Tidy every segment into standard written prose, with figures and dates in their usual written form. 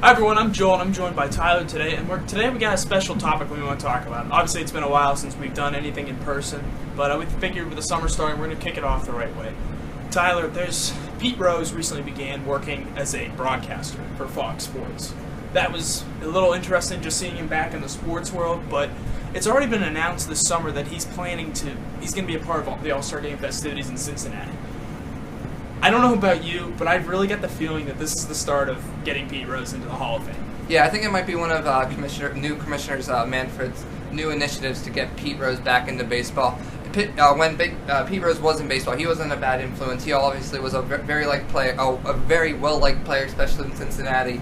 Hi everyone, I'm Joel and I'm joined by Tyler today, and today we got a special topic we want to talk about. Obviously it's been a while since we've done anything in person, but we figured with the summer starting we're going to kick it off the right way. Tyler, Pete Rose recently began working as a broadcaster for Fox Sports. That was a little interesting just seeing him back in the sports world, but it's already been announced this summer that he's going to be a part of the All-Star Game festivities in Cincinnati. I don't know about you, but I really get the feeling that this is the start of getting Pete Rose into the Hall of Fame. Yeah, I think it might be one of new Commissioner Manfred's new initiatives to get Pete Rose back into baseball. When Pete Rose was in baseball, he wasn't a bad influence. He obviously was a very well-liked player, especially in Cincinnati.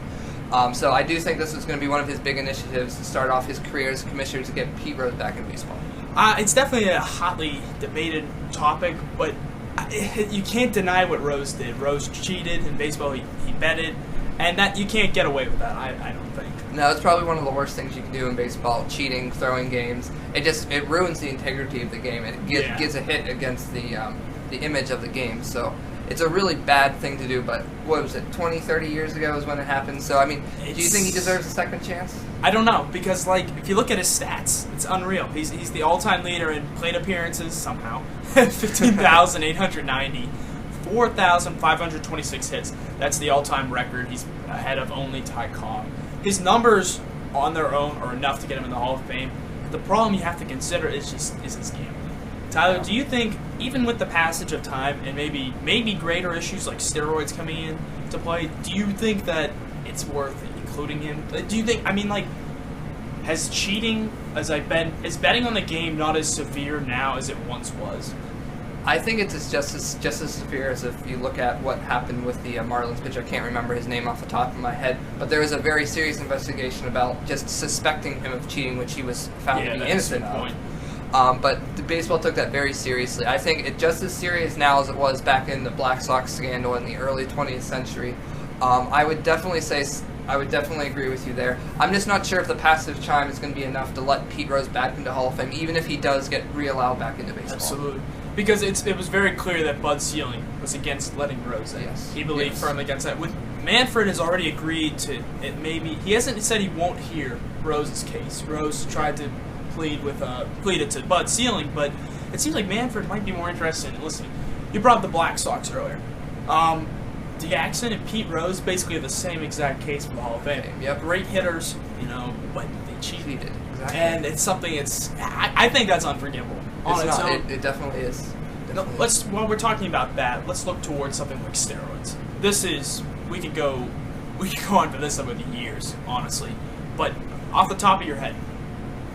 So I do think this is going to be one of his big initiatives to start off his career as commissioner to get Pete Rose back in baseball. It's definitely a hotly debated topic, but you can't deny what Rose did. Rose cheated in baseball. He betted, and that you can't get away with that. I don't think. No, it's probably one of the worst things you can do in baseball. Cheating, throwing games. It ruins the integrity of the game. It gives a hit against the image of the game. So it's a really bad thing to do. But what was it? 20, 30 years ago is when it happened. So I mean, do you think he deserves a second chance? I don't know, because if you look at his stats, it's unreal. He's the all-time leader in plate appearances somehow, 15,890, 4,526 hits. That's the all-time record. He's ahead of only Ty Cobb. His numbers on their own are enough to get him in the Hall of Fame. The problem you have to consider is his gambling. Tyler, do you think, even with the passage of time and maybe greater issues like steroids coming in to play, do you think that it's worth including him? Do you think, has cheating, is betting on the game not as severe now as it once was? I think it's just as severe as if you look at what happened with the Marlins pitcher. I can't remember his name off the top of my head, but there was a very serious investigation about just suspecting him of cheating, which he was found to be innocent of. But the baseball took that very seriously. I think it's just as serious now as it was back in the Black Sox scandal in the early 20th century. I would definitely agree with you there. I'm just not sure if the passage of time is going to be enough to let Pete Rose back into Hall of Fame, even if he does get re-allowed back into baseball. Absolutely. Because it was very clear that Bud Selig was against letting Rose in. Yes. He believed firmly against that. Manfred has already agreed to it. He hasn't said he won't hear Rose's case. Rose tried to pleaded to Bud Selig, but it seems like Manfred might be more interested in listening. You brought up the Black Sox earlier. Jackson and Pete Rose basically have the same exact case for the Hall of Fame. Yep. Great hitters, but they cheated. Exactly. And it's something. I think that's unforgivable. It definitely is. While we're talking about that, let's look towards something like steroids. We could go on for this over the years, honestly. But off the top of your head,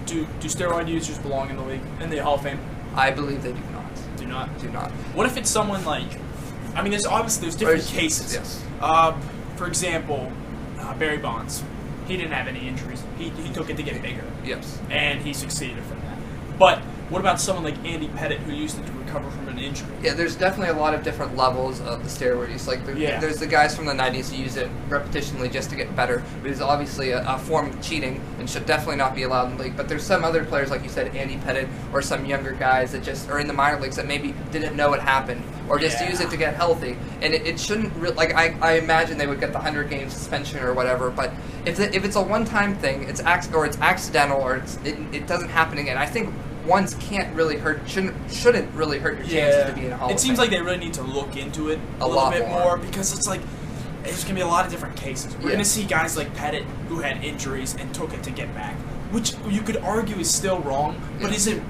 do steroid users belong in the league, in the Hall of Fame? I believe they do not. Do not. Do not. What if it's someone like? There's different cases. Yes. For example, Barry Bonds. He didn't have any injuries. He took it to get bigger. Yes. And he succeeded from that. But what about someone like Andy Pettitte who used it to recover from an injury? Yeah, there's definitely a lot of different levels of the steroid use. There's the guys from the 90s who use it repetitionally just to get better, but it's obviously a form of cheating and should definitely not be allowed in the league. But there's some other players, like you said, Andy Pettitte, or some younger guys that just are in the minor leagues that maybe didn't know it happened, or just use it to get healthy. And it shouldn't I imagine they would get the 100-game suspension or whatever. But if it's a one-time thing, it's accidental, or it doesn't happen again. I think once shouldn't really hurt your chances to be in a Hall of Fame. It seems like they really need to look into it a little bit more, because it's like there's going to be a lot of different cases. We're going to see guys like Pettitte who had injuries and took it to get back, which you could argue is still wrong, but is it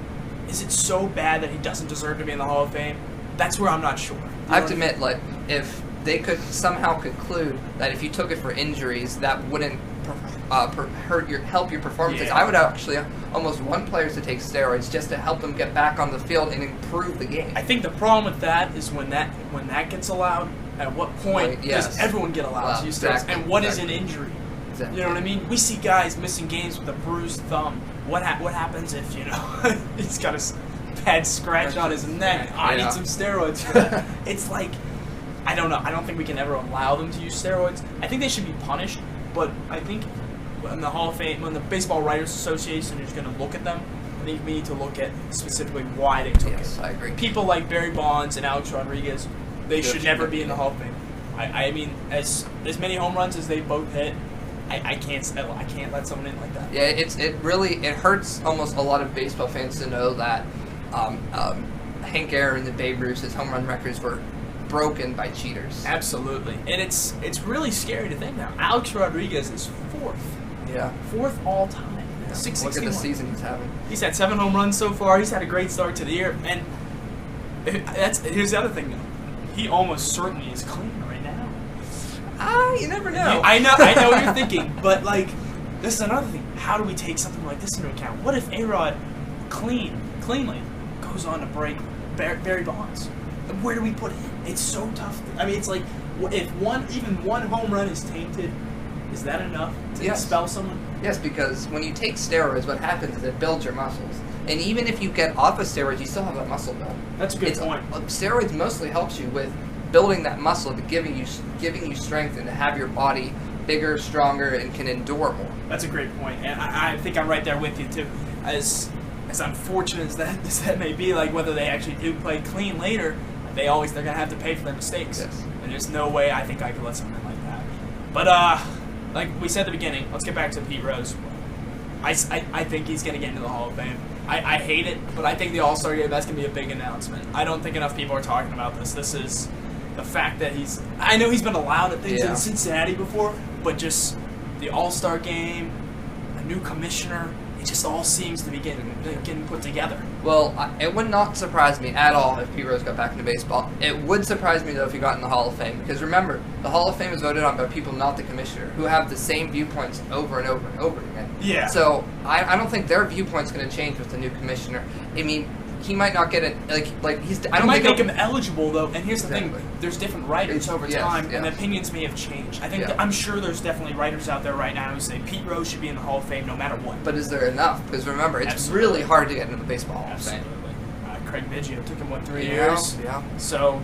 so bad that he doesn't deserve to be in the Hall of Fame? That's where I'm not sure. I have to admit, if they could somehow conclude that if you took it for injuries, that wouldn't help your performances. I would actually almost want players to take steroids just to help them get back on the field and improve the game. I think the problem with that is when that gets allowed, at what point does everyone get allowed to use steroids? And what is an injury? Exactly. You know what I mean? We see guys missing games with a bruised thumb. What happens if he's got a bad scratch on his neck? I need some steroids for that. It's like, I don't know. I don't think we can ever allow them to use steroids. I think they should be punished, but I think when the Hall of Fame, when the Baseball Writers Association is going to look at them, I think we need to look at specifically why they took it. Yes, I agree. People like Barry Bonds and Alex Rodriguez, they should never be in the Hall of Fame. I mean, as many home runs as they both hit, I can't let someone in like that. Yeah, it hurts almost a lot of baseball fans to know that Hank Aaron and Babe Ruth's home run records were broken by cheaters. Absolutely, and it's really scary to think now. Alex Rodriguez is fourth all time. Yeah. 661. Look at the season he's having. He's had 7 home runs so far. He's had a great start to the year, and here's the other thing though. He almost certainly is clean right now. You never know. I know what you're thinking, but like, this is another thing. How do we take something like this into account? What if A-Rod cleanly goes on to break Barry Bonds? Where do we put him? It's so tough. I mean, it's like, if even one home run is tainted, is that enough to expel someone? Yes, because when you take steroids, what happens is it builds your muscles. And even if you get off of steroids, you still have that muscle build. That's a good point. Steroids mostly helps you with building that muscle, to giving you strength, and to have your body bigger, stronger, and can endure more. That's a great point, and I think I'm right there with you too. As unfortunate as that may be, like whether they actually do play clean later, they're gonna have to pay for their mistakes. Yes. And there's no way I think I could let something like that. But like we said at the beginning, let's get back to Pete Rose. I think he's gonna get into the Hall of Fame. I hate it, but I think the All-Star game, that's gonna be a big announcement. I don't think enough people are talking about this. This is the fact that I know he's been allowed at things in Cincinnati before, but just the All-Star game, a new commissioner, it just all seems to be getting put together. Well, it would not surprise me at all if Pete Rose got back into baseball. It would surprise me, though, if he got in the Hall of Fame. Because remember, the Hall of Fame is voted on by people, not the commissioner, who have the same viewpoints over and over and over again. Yeah. So I don't think their viewpoint's going to change with the new commissioner. I mean, he might not get it. I don't might think make him eligible though, and here's the thing: there's different writers over time, yes. and opinions may have changed. I think I'm sure there's definitely writers out there right now who say Pete Rose should be in the Hall of Fame no matter what. But is there enough? Because remember, it's really hard to get into the baseball Hall of Fame. Craig Biggio took him 3 years. Yeah. So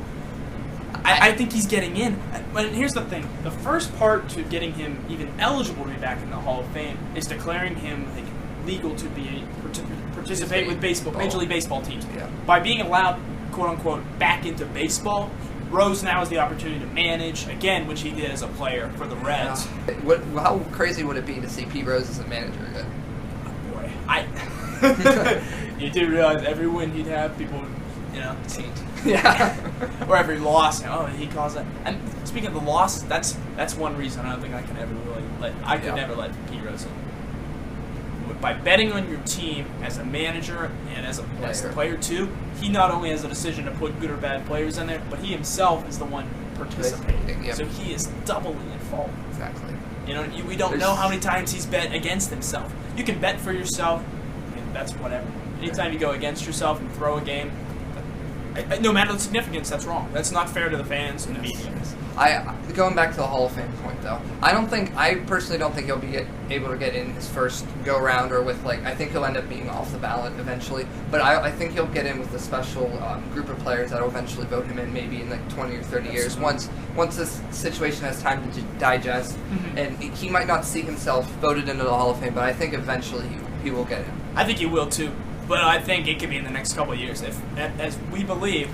I think he's getting in. But here's the thing: the first part to getting him even eligible to be back in the Hall of Fame is declaring him legal to participate with Major League Baseball teams. Yeah. By being allowed, quote unquote, back into baseball, Rose now has the opportunity to manage again, which he did as a player for the Reds. How crazy would it be to see Pete Rose as a manager again? Oh, boy, you do realize every win he'd have, people would, taint. Yeah. Or every loss, he caused that. And speaking of the loss, that's one reason I don't think I can ever really never let Pete Rose in. By betting on your team as a manager and as a player too, he not only has a decision to put good or bad players in there, but he himself is the one participating. Yep. So he is doubly in fault. Exactly. We don't know how many times he's bet against himself. You can bet for yourself, and that's whatever. Anytime you go against yourself and throw a game, no matter the significance, that's wrong. That's not fair to the fans and the media. Going back to the Hall of Fame point, though, I personally don't think he'll be able to get in his first go-round, or with, I think he'll end up being off the ballot eventually, but I think he'll get in with a special group of players that will eventually vote him in, maybe in 20 or 30 years, once this situation has time to digest, and he might not see himself voted into the Hall of Fame, but I think eventually he will get in. I think he will, too. But I think it could be in the next couple of years. As we believe,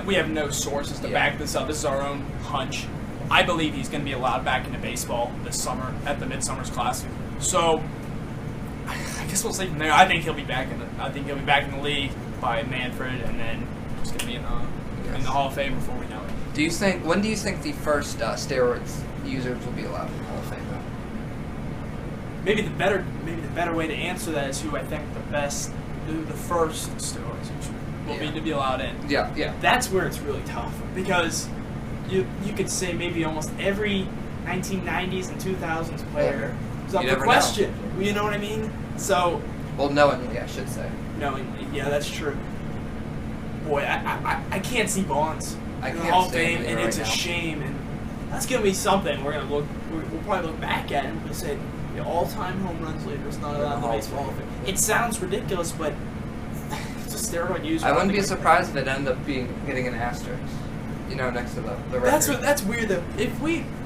we have no sources to back this up. This is our own hunch. I believe he's going to be allowed back into baseball this summer at the Midsummer's Classic. So I guess we'll see from there. I think he'll be back in the league by Manfred, and then he's going to be in the Hall of Fame before we know it. When do you think the first steroids users will be allowed in the Hall of Fame? Maybe the better way to answer that is who I think the first steroids will be to be allowed in. Yeah. That's where it's really tough, because you could say maybe almost every 1990s and 2000s player is up for question. You know what I mean? So. Well, knowingly, I should say. Knowingly, yeah, that's true. Boy, I can't see Bonds in the Hall of Fame, and it's a shame, and that's gonna be something we'll probably look back at and we'll say, the all-time home runs leader is not allowed in the Baseball Hall of Fame. It sounds ridiculous, but it's a steroid user. I wouldn't be surprised if it ended up getting an asterisk, next to the record. That's weird though.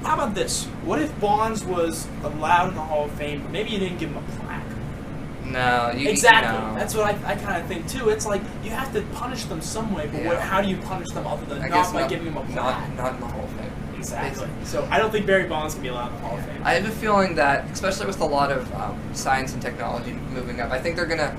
How about this? What if Bonds was allowed in the Hall of Fame, but maybe you didn't give him a plaque? No, exactly. No. That's what I kind of think too. It's like you have to punish them some way, but how do you punish them other than not by giving them a plaque? Not in the Hall of Fame. Exactly. So I don't think Barry Bonds can be allowed in the Hall of Fame. I have a feeling that, especially with a lot of science and technology moving up, I think they're gonna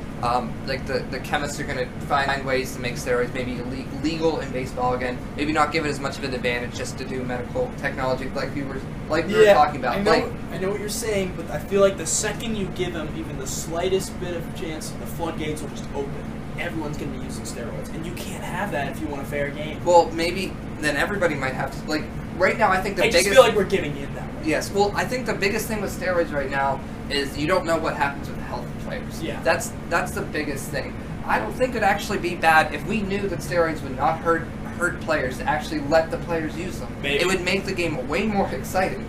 like the chemists are gonna find ways to make steroids maybe legal in baseball again. Maybe not give it as much of an advantage just to do medical technology like we were talking about. I know what you're saying, but I feel like the second you give them even the slightest bit of chance, the floodgates will just open. Everyone's going to be using steroids, and you can't have that if you want a fair game. Well, maybe then everybody might have to, like, right now I think the biggest... I just feel like we're giving in that way. Yes, well, I think the biggest thing with steroids right now is you don't know what happens with the health of players. Yeah. That's the biggest thing. I don't think it'd actually be bad if we knew that steroids would not hurt players to actually let the players use them. Maybe. It would make the game way more exciting.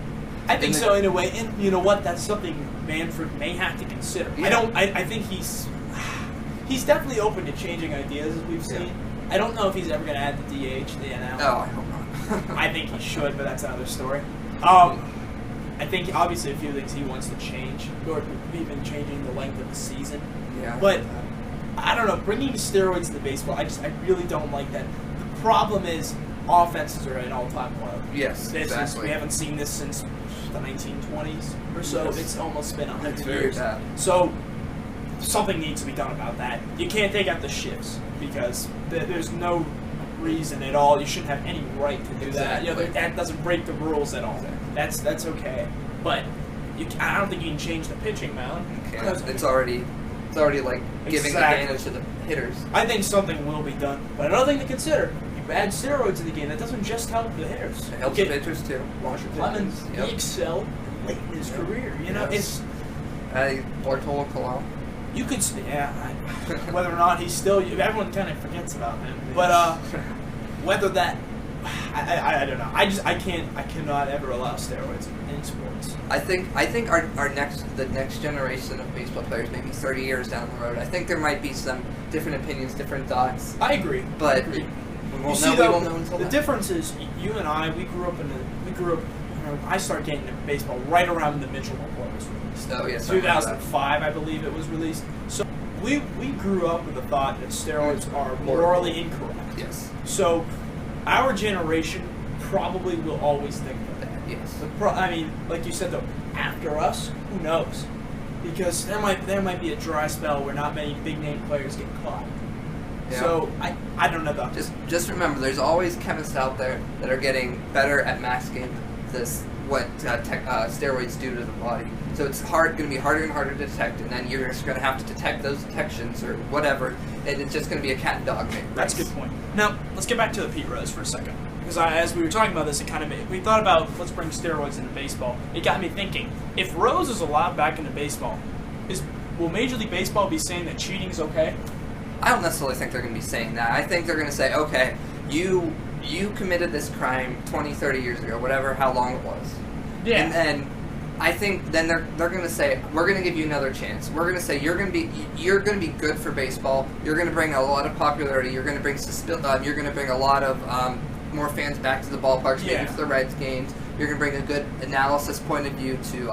I think so in a way, and you know what? That's something Manfred may have to consider. Yeah. I think he's definitely open to changing ideas, as we've seen. I don't know if he's ever going to add the DH, the NL. No, I hope not. I think he should, but that's another story. I think obviously a few things he wants to change, or even changing the length of the season. Yeah. But I don't know, bringing steroids to baseball, I really don't like that. The problem is offenses are at an all-time low. Yes, exactly. We haven't seen this since the 1920s or so. Yes. It's almost been 100 It's years. very bad. So something needs to be done about that. You can't take out the shifts because there's no reason at all. You shouldn't have any right to do that. You know, that doesn't break the rules at all. Exactly. That's okay. But I don't think you can change the pitching mound. It's already like giving advantage to the hitters. I think something will be done. But another thing to consider, you add steroids in the game, that doesn't just help the hitters. It helps the pitchers too. Roger Clemens, he excelled late in his career. You know, it's Bartolo Colon. You could, whether or not he's still, everyone kind of forgets about him. But whether that, I don't know. I cannot ever allow steroids in sports. I think the next generation of baseball players, maybe 30 years down the road, I think there might be some different opinions, different thoughts. I agree. But we won't know until the then. difference is you and I, we grew up. I started getting into baseball right around the Mitchell report was released. Oh yes, 2005, I believe it was released. So we grew up with the thought that steroids are morally incorrect. Yes. So our generation probably will always think that. Yes. I mean, like you said though, after us, who knows? Because there might be a dry spell where not many big name players get caught. Yeah. So I don't know though. Just remember, there's always chemists out there that are getting better at masking what steroids do to the body. So it's going to be harder and harder to detect, and then you're just going to have to detect those detections or whatever, and it's just going to be a cat and dog race. That's a good point. Now let's get back to the Pete Rose for a second, because as we were talking about this, it kind of we thought about let's bring steroids into baseball. It got me thinking: if Rose is allowed back into baseball, will Major League Baseball be saying that cheating is okay? I don't necessarily think they're going to be saying that. I think they're going to say, okay, you committed this crime 20, 30 years ago, whatever, how long it was. Yeah. And then I think then they're going to say, we're going to give you another chance. We're going to say you're going to be good for baseball. You're going to bring a lot of popularity. You're going to bring a lot of more fans back to the ballparks, maybe to the Reds games. You're going to bring a good analysis point of view to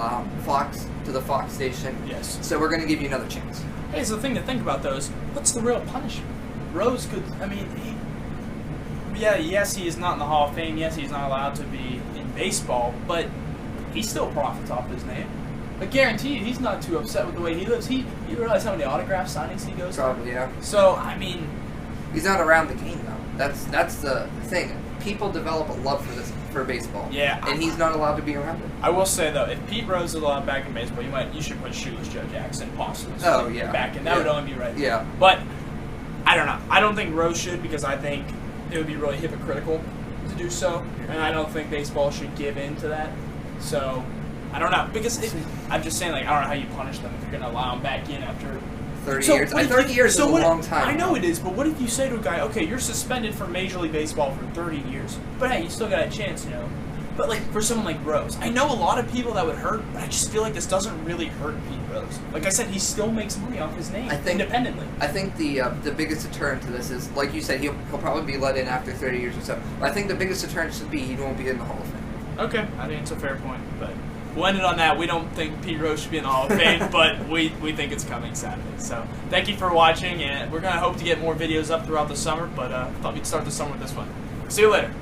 the Fox station. Yes. So we're going to give you another chance. Hey, so the thing to think about though is, what's the real punishment? Rose could, yes, he is not in the Hall of Fame. Yes, he's not allowed to be in baseball, but he still profits off his name. I guarantee you, he's not too upset with the way he lives. You realize how many autograph signings he goes to? Probably, yeah. So, he's not around the game though. That's the thing. People develop a love for baseball. Yeah. And he's not allowed to be around it. I will say though, if Pete Rose is allowed back in baseball, you should put Shoeless Joe Jackson possibly. Oh yeah. Back in. That would only be right. Yeah. But I don't know. I don't think Rose should, because I think it would be really hypocritical to do so, and I don't think baseball should give in to that. So I don't know, because I'm just saying, I don't know how you punish them if you're going to allow them back in after 30 years. 30 years is a long time. I know it is, but what if you say to a guy, okay, you're suspended from Major League Baseball for 30 years, but hey, you still got a chance, But for someone like Rose, I know a lot of people that would hurt, but I just feel like this doesn't really hurt Pete Rose. Like I said, he still makes money off his name independently. I think the biggest deterrent to this is, like you said, he'll probably be let in after 30 years or so. But I think the biggest deterrent should be he won't be in the Hall of Fame. Okay, I think it's a fair point, but we'll end it on that. We don't think Pete Rose should be in the Hall of Fame, but we think it's coming Saturday. So thank you for watching, and we're going to hope to get more videos up throughout the summer, but thought we'd start the summer with this one. See you later.